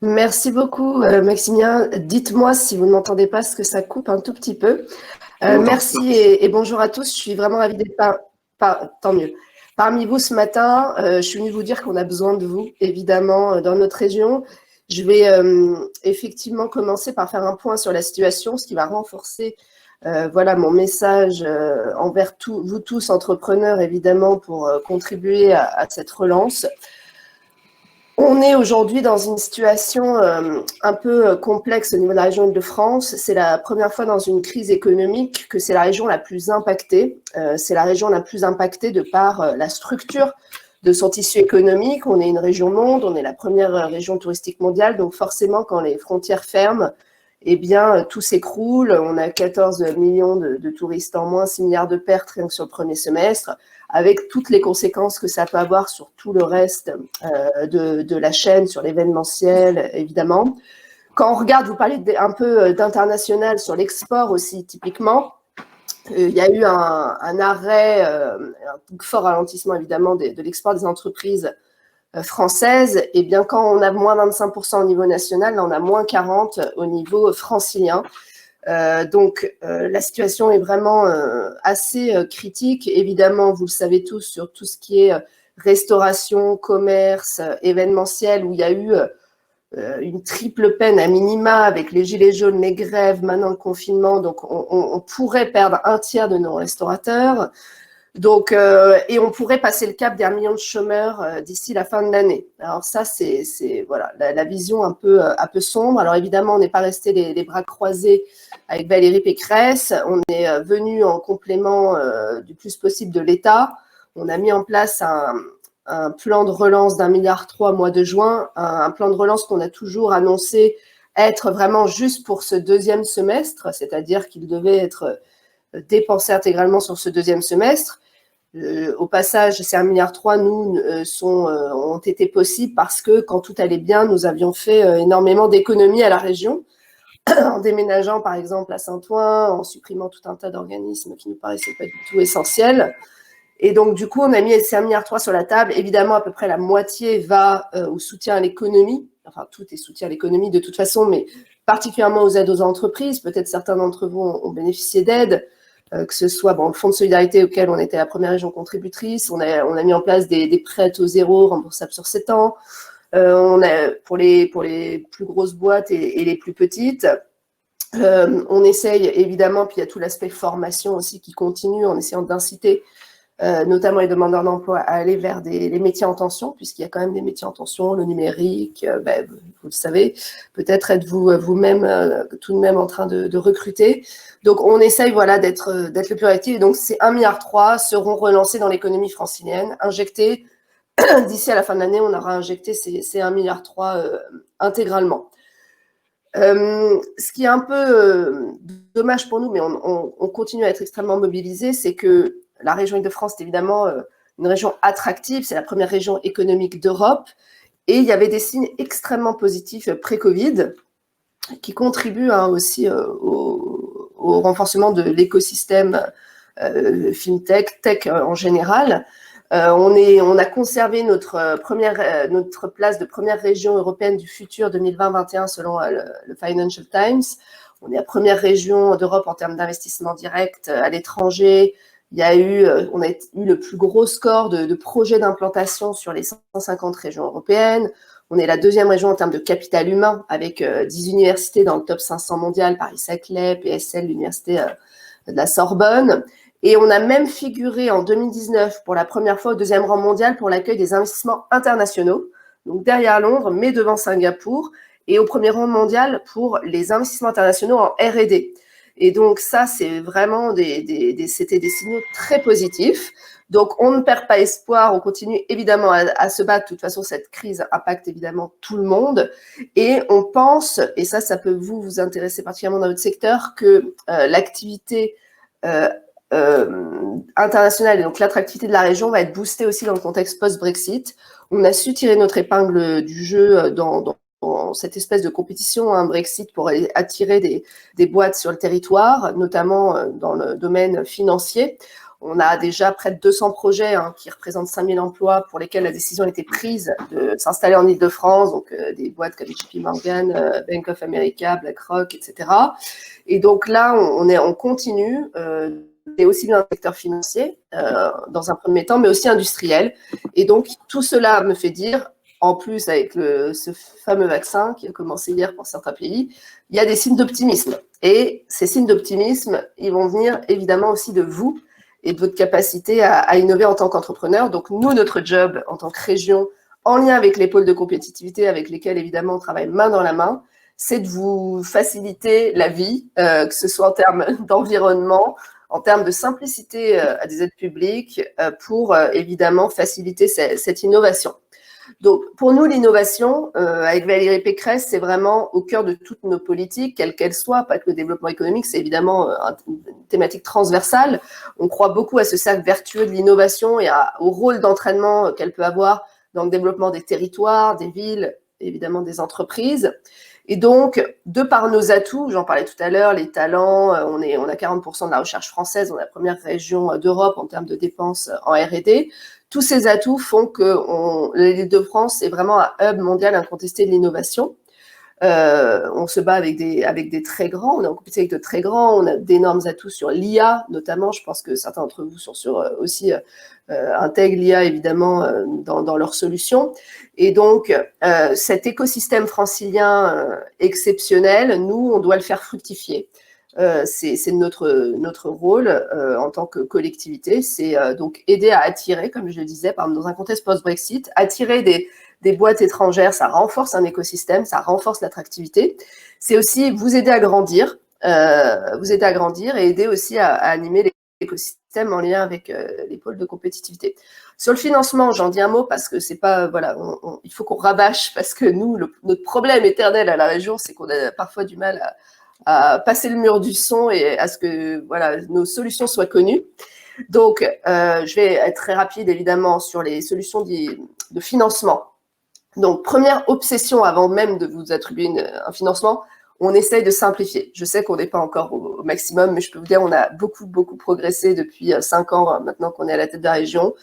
Merci beaucoup, Maximilien. Dites-moi si vous ne m'entendez pas, parce que ça coupe un tout petit peu. On entend bien. Merci et bonjour à tous. Je suis vraiment ravie d'être tant mieux. Parmi vous ce matin. Je suis venue vous dire qu'on a besoin de vous, évidemment, dans notre région. Je vais effectivement commencer par faire un point sur la situation, ce qui va renforcer voilà, mon message envers vous tous, entrepreneurs, évidemment, pour contribuer à cette relance. On est aujourd'hui dans une situation un peu complexe au niveau de la région Île-de-France. C'est la première fois dans une crise économique que c'est la région la plus impactée. C'est la région la plus impactée de par la structure de son tissu économique. On est une région monde, on est la première région touristique mondiale, donc forcément quand les frontières ferment, eh bien tout s'écroule. On a 14 millions de touristes en moins, 6 milliards de pertes rien que sur le premier semestre, avec toutes les conséquences que ça peut avoir sur tout le reste de la chaîne, sur l'événementiel, évidemment. Quand on regarde, vous parlez un peu d'international sur l'export aussi, typiquement, il y a eu un arrêt, un fort ralentissement, évidemment, de l'export des entreprises françaises. Et bien, quand on a moins 25% au niveau national, là, on a moins 40% au niveau francilien. Donc, la situation est vraiment assez critique. Évidemment, vous le savez tous, sur tout ce qui est restauration, commerce, événementiel, où il y a eu une triple peine à minima avec les gilets jaunes, les grèves, maintenant le confinement. Donc, on pourrait perdre un tiers de nos restaurateurs. Donc, et on pourrait passer le cap d'1 million de chômeurs d'ici la fin de l'année. Alors ça, c'est voilà, la vision un peu sombre. Alors évidemment, on n'est pas resté les bras croisés avec Valérie Pécresse. On est venu en complément du plus possible de l'État. On a mis en place un plan de relance d'1,3 milliard au mois de juin, un plan de relance qu'on a toujours annoncé être vraiment juste pour ce deuxième semestre, c'est-à-dire qu'il devait être dépensé intégralement sur ce deuxième semestre. Au passage, ces 1,3 milliard, nous, ont été possibles parce que quand tout allait bien, nous avions fait énormément d'économies à la région, en déménageant par exemple à Saint-Ouen, en supprimant tout un tas d'organismes qui ne nous paraissaient pas du tout essentiels. Et donc, du coup, on a mis ces 1,3 milliard sur la table. Évidemment, à peu près la moitié va au soutien à l'économie. Enfin, tout est soutien à l'économie de toute façon, mais particulièrement aux aides aux entreprises. Peut-être certains d'entre vous ont bénéficié d'aides. Que ce soit le fonds de solidarité auquel on était la première région contributrice, on a mis en place des prêts à taux zéro remboursables sur 7 ans, on a pour les plus grosses boîtes et les plus petites. On essaye évidemment, puis il y a tout l'aspect formation aussi qui continue en essayant d'inciter notamment les demandeurs d'emploi à aller vers les métiers en tension, puisqu'il y a quand même des métiers en tension, le numérique, vous le savez, peut-être êtes-vous vous-même tout de même en train de recruter. Donc on essaye voilà, d'être le plus actif. Et donc ces 1,3 milliard seront relancés dans l'économie francilienne, injectés. D'ici à la fin de l'année, on aura injecté ces 1,3 milliard intégralement. Ce qui est un peu dommage pour nous, mais on continue à être extrêmement mobilisés, c'est que la région Île-de-France est évidemment une région attractive, c'est la première région économique d'Europe, et il y avait des signes extrêmement positifs pré-Covid qui contribuent aussi au renforcement de l'écosystème FinTech, tech en général. On a conservé notre place de première région européenne du futur 2020-2021 selon le Financial Times. On est la première région d'Europe en termes d'investissement direct à l'étranger. On a eu le plus gros score de projets d'implantation sur les 150 régions européennes. On est la deuxième région en termes de capital humain, avec 10 universités dans le top 500 mondial, Paris-Saclay, PSL, l'université de la Sorbonne. Et on a même figuré en 2019 pour la première fois au deuxième rang mondial pour l'accueil des investissements internationaux, donc derrière Londres, mais devant Singapour, et au premier rang mondial pour les investissements internationaux en R&D. Et donc ça, c'est vraiment c'était des signaux très positifs. Donc on ne perd pas espoir, on continue évidemment à se battre. De toute façon, cette crise impacte évidemment tout le monde. Et on pense, et ça peut vous intéresser particulièrement dans votre secteur, que l'activité internationale et donc l'attractivité de la région va être boostée aussi dans le contexte post-Brexit. On a su tirer notre épingle du jeu dans cette espèce de compétition, un Brexit pour attirer des boîtes sur le territoire, notamment dans le domaine financier. On a déjà près de 200 projets qui représentent 5000 emplois pour lesquels la décision a été prise de s'installer en Île-de-France, donc des boîtes comme JP Morgan, Bank of America, BlackRock, etc. Et donc là, on continue, et aussi bien dans le secteur financier, dans un premier temps, mais aussi industriel. Et donc, tout cela me fait dire, en plus avec ce fameux vaccin qui a commencé hier pour certains pays, il y a des signes d'optimisme. Et ces signes d'optimisme, ils vont venir évidemment aussi de vous et de votre capacité à innover en tant qu'entrepreneur. Donc, nous, notre job en tant que région, en lien avec les pôles de compétitivité avec lesquels, évidemment, on travaille main dans la main, c'est de vous faciliter la vie, que ce soit en termes d'environnement, en termes de simplicité à des aides publiques, pour évidemment faciliter cette innovation. Donc, pour nous, l'innovation, avec Valérie Pécresse, c'est vraiment au cœur de toutes nos politiques, quelles qu'elles soient, pas que le développement économique, c'est évidemment une thématique transversale. On croit beaucoup à ce cercle vertueux de l'innovation et au rôle d'entraînement qu'elle peut avoir dans le développement des territoires, des villes, évidemment des entreprises. Et donc, de par nos atouts, j'en parlais tout à l'heure, les talents, on a 40% de la recherche française, on est la première région d'Europe en termes de dépenses en R&D. Tous ces atouts font que l'Île-de-France est vraiment un hub mondial incontesté de l'innovation. On se bat avec des très grands, on est en compétition avec de très grands, on a d'énormes atouts sur l'IA, notamment, je pense que certains d'entre vous sont aussi intègrent l'IA évidemment dans leurs solutions. Et donc, cet écosystème francilien exceptionnel, nous, on doit le faire fructifier. C'est notre rôle en tant que collectivité, c'est donc aider à attirer, comme je le disais, par exemple, dans un contexte post-Brexit, attirer des boîtes étrangères, ça renforce un écosystème, ça renforce l'attractivité. C'est aussi vous aider à grandir, et aider aussi à animer l'écosystème en lien avec les pôles de compétitivité. Sur le financement, j'en dis un mot parce que c'est pas, voilà, il faut qu'on rabâche parce que nous, notre problème éternel à la région, c'est qu'on a parfois du mal à passer le mur du son et à ce que voilà, nos solutions soient connues. Donc, je vais être très rapide, évidemment, sur les solutions de financement. Donc, première obsession, avant même de vous attribuer un financement, on essaye de simplifier. Je sais qu'on n'est pas encore au maximum, mais je peux vous dire on a beaucoup progressé depuis 5 ans maintenant qu'on est à la tête de la région.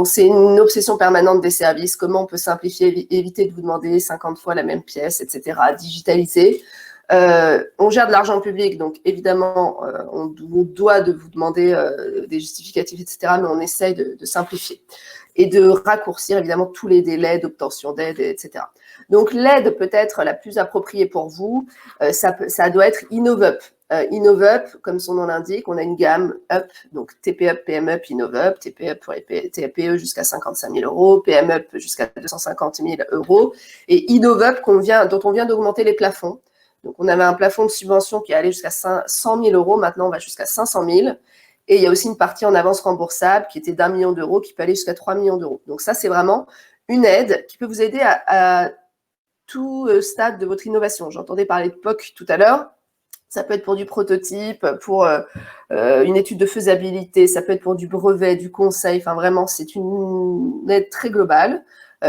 C'est une obsession permanente des services, comment on peut simplifier, éviter de vous demander 50 fois la même pièce, etc., digitaliser. On gère de l'argent public, donc évidemment, on doit de vous demander des justificatifs, etc., mais on essaye de simplifier et de raccourcir évidemment tous les délais d'obtention d'aide, etc. Donc l'aide peut être la plus appropriée pour vous, ça doit être InnovUp. InnovUp, comme son nom l'indique, on a une gamme UP, donc TPUP, PMUP, InnovUp, TPUP pour les TPE jusqu'à 55 000 euros, PMUP jusqu'à 250 000 euros, et InnovUp dont on vient d'augmenter les plafonds. Donc, on avait un plafond de subvention qui allait jusqu'à 100 000 euros. Maintenant, on va jusqu'à 500 000. Et il y a aussi une partie en avance remboursable qui était d'1 million d'euros, qui peut aller jusqu'à 3 millions d'euros. Donc, ça, c'est vraiment une aide qui peut vous aider à tout stade de votre innovation. J'entendais parler de POC tout à l'heure. Ça peut être pour du prototype, pour une étude de faisabilité. Ça peut être pour du brevet, du conseil. Enfin, vraiment, c'est une aide très globale.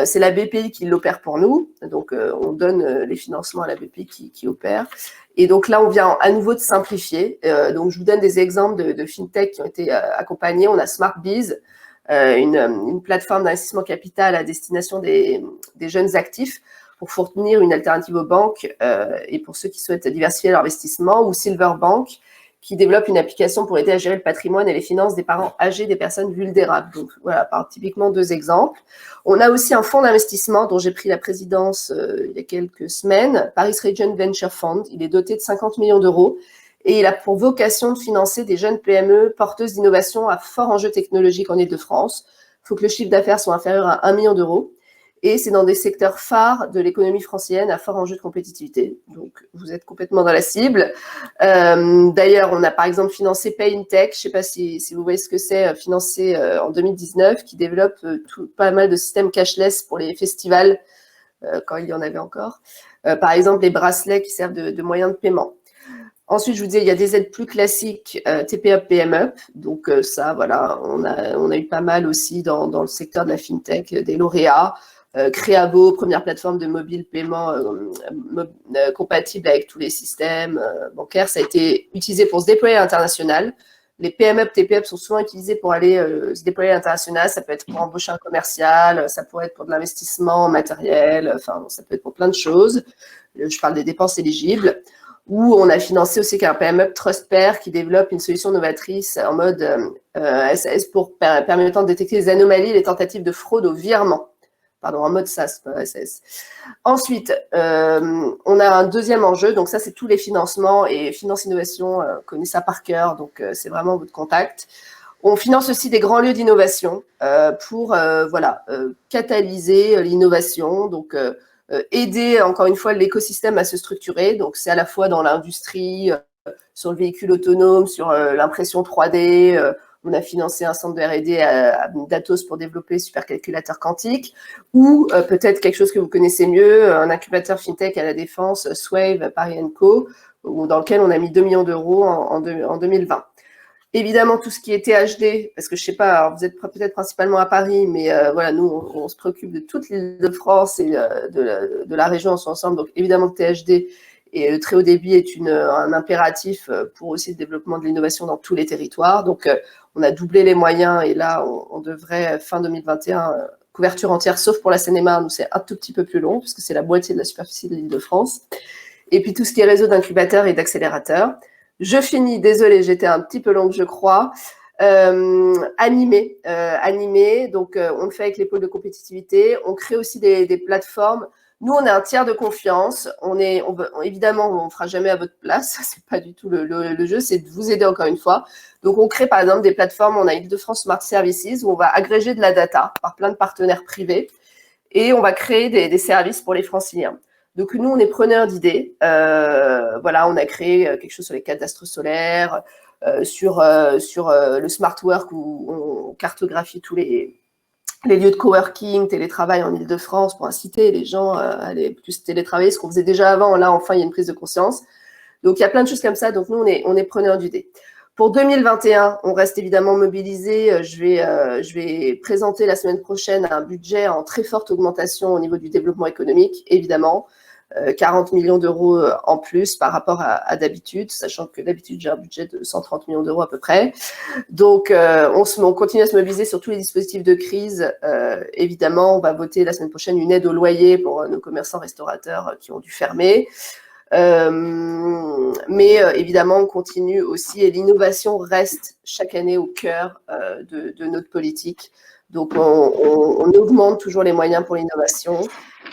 C'est la BPI qui l'opère pour nous, donc on donne les financements à la BPI qui opère. Et donc là, on vient à nouveau de simplifier. Donc je vous donne des exemples de fintech qui ont été accompagnés. On a SmartBiz, une plateforme d'investissement capital à destination des jeunes actifs pour fournir une alternative aux banques et pour ceux qui souhaitent diversifier leur investissement, ou Silverbank, qui développe une application pour aider à gérer le patrimoine et les finances des parents âgés des personnes vulnérables. Donc voilà, typiquement 2 exemples. On a aussi un fonds d'investissement dont j'ai pris la présidence il y a quelques semaines, Paris Region Venture Fund. Il est doté de 50 millions d'euros et il a pour vocation de financer des jeunes PME porteuses d'innovation à fort enjeu technologique en Île-de-France. Il faut que le chiffre d'affaires soit inférieur à 1 million d'euros. Et c'est dans des secteurs phares de l'économie francilienne à fort enjeu de compétitivité. Donc, vous êtes complètement dans la cible. D'ailleurs, on a par exemple financé PayInTech, je ne sais pas si vous voyez ce que c'est, financé en 2019, qui développe pas mal de systèmes cashless pour les festivals, quand il y en avait encore. Par exemple, les bracelets qui servent de moyen de paiement. Ensuite, je vous disais, il y a des aides plus classiques, TPUP, PMUP. Donc ça, voilà, on a eu pas mal aussi dans le secteur de la fintech, des lauréats. Créabo, première plateforme de mobile paiement compatible avec tous les systèmes bancaires. Ça a été utilisé pour se déployer à l'international. les PME, TPE sont souvent utilisés pour aller se déployer à l'international. Ça peut être pour embaucher un commercial, ça pourrait être pour de l'investissement matériel, enfin, ça peut être pour plein de choses. Je parle des dépenses éligibles. Où on a financé aussi un PME TrustPair qui développe une solution novatrice en mode SAS permettant de détecter les anomalies et les tentatives de fraude au virement. Pardon, en mode SaaS, pas SAS. Ensuite, on a un deuxième enjeu. Donc ça, c'est tous les financements et Finance Innovation connaît ça par cœur. Donc, c'est vraiment votre contact. On finance aussi des grands lieux d'innovation pour catalyser l'innovation. Donc, aider, encore une fois, l'écosystème à se structurer. Donc, c'est à la fois dans l'industrie, sur le véhicule autonome, sur l'impression 3D. On a financé un centre de R&D à Datos pour développer supercalculateur quantique, ou peut-être quelque chose que vous connaissez mieux, un incubateur FinTech à la Défense, Swave, Paris & Co, dans lequel on a mis 2 millions d'euros en 2020. Évidemment, tout ce qui est THD, parce que je sais pas, alors vous êtes peut-être principalement à Paris, mais voilà, nous, on se préoccupe de toute l'île de France et de la région ensemble. Donc, évidemment, le THD et le très haut débit est un impératif pour aussi le développement de l'innovation dans tous les territoires. Donc, on a doublé les moyens et là, on devrait, fin 2021, couverture entière, sauf pour la Seine-et-Marne, où c'est un tout petit peu plus long, puisque c'est la moitié de la superficie de l'île de France. Et puis, tout ce qui est réseau d'incubateurs et d'accélérateurs. Je finis, désolée, j'étais un petit peu longue, je crois. Animé, donc on le fait avec les pôles de compétitivité. On crée aussi des plateformes. Nous, on est un tiers de confiance. Évidemment, on ne fera jamais à votre place. C'est pas du tout le jeu, c'est de vous aider encore une fois. Donc, on crée par exemple des plateformes. On a Île-de-France Smart Services où on va agréger de la data par plein de partenaires privés et on va créer des services pour les franciliens. Donc, nous, on est preneurs d'idées. Voilà, on a créé quelque chose sur les cadastres solaires, sur le smart work où on cartographie tous les lieux de coworking, télétravail en Ile-de-France pour inciter les gens à aller plus télétravailler, ce qu'on faisait déjà avant. Là, enfin, il y a une prise de conscience. Donc, il y a plein de choses comme ça. Donc, nous, on est preneurs d'idées. Pour 2021, on reste évidemment mobilisé. Je vais présenter la semaine prochaine un budget en très forte augmentation au niveau du développement économique, évidemment. 40 millions d'euros en plus par rapport à d'habitude, sachant que d'habitude, j'ai un budget de 130 millions d'euros à peu près. Donc, on continue à se mobiliser sur tous les dispositifs de crise. Évidemment, on va voter la semaine prochaine une aide au loyer pour nos commerçants restaurateurs qui ont dû fermer. Mais évidemment, on continue aussi et l'innovation reste chaque année au cœur de notre politique. Donc, on augmente toujours les moyens pour l'innovation.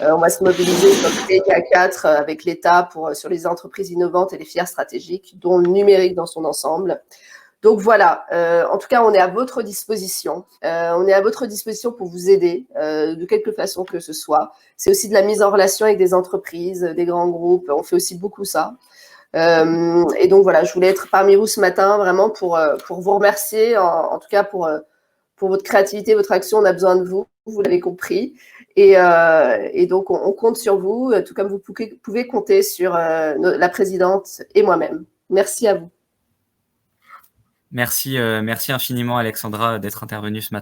On va se mobiliser sur le PK4 avec l'État sur les entreprises innovantes et les filières stratégiques, dont le numérique dans son ensemble. Donc voilà, en tout cas, on est à votre disposition. On est à votre disposition pour vous aider de quelque façon que ce soit. C'est aussi de la mise en relation avec des entreprises, des grands groupes. On fait aussi beaucoup ça. Et donc voilà, je voulais être parmi vous ce matin vraiment pour vous remercier, en tout cas pour votre créativité, votre action. On a besoin de vous, vous l'avez compris. Et donc, on compte sur vous, tout comme vous pouvez compter sur la présidente et moi-même. Merci à vous. Merci infiniment, Alexandra, d'être intervenue ce matin.